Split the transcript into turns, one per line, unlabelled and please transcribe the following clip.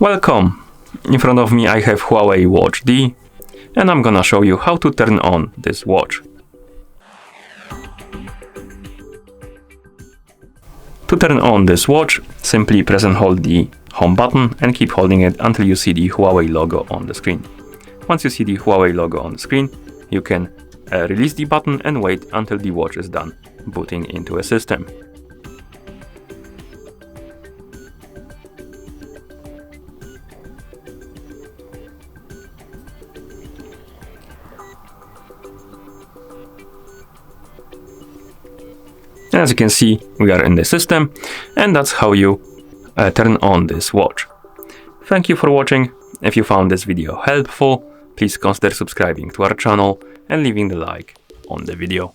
Welcome! In front of me I have Huawei Watch D, and I'm gonna show you how to turn on this watch. To turn on this watch, simply press and hold the home button and keep holding it until you see the Huawei logo on the screen. Once you see the Huawei logo on the screen, you can release the button and wait until the watch is done booting into a system. As you can see, we are in the system, and that's how you turn on this watch. Thank you for watching. If you found this video helpful, please consider subscribing to our channel and leaving the like on the video.